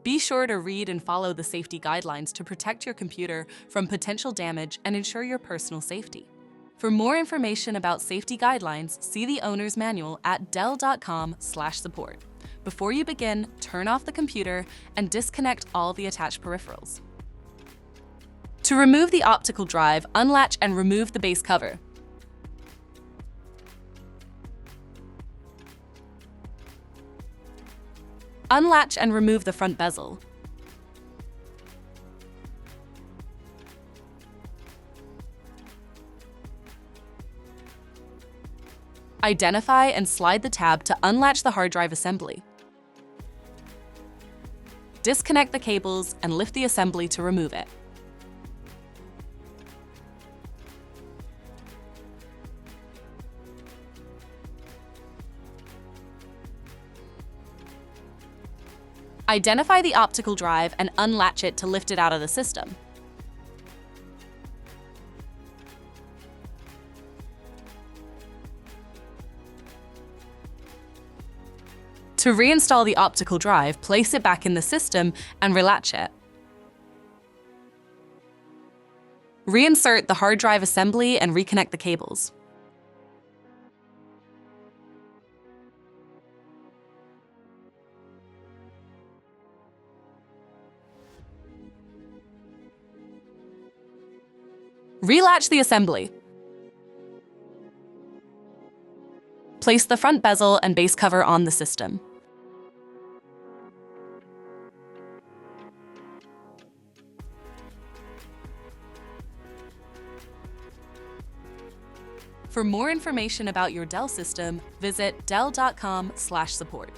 Be sure to read and follow the safety guidelines to protect your computer from potential damage and ensure your personal safety. For more information about safety guidelines, see the owner's manual at dell.com/support. Before you begin, turn off the computer and disconnect all the attached peripherals. To remove the optical drive, unlatch and remove the base cover. Unlatch and remove the front bezel. Identify and slide the tab to unlatch the hard drive assembly. Disconnect the cables and lift the assembly to remove it. Identify the optical drive and unlatch it to lift it out of the system. To reinstall the optical drive, place it back in the system and relatch it. Reinsert the hard drive assembly and reconnect the cables. Relatch the assembly. Place the front bezel and base cover on the system. For more information about your Dell system, visit dell.com/support.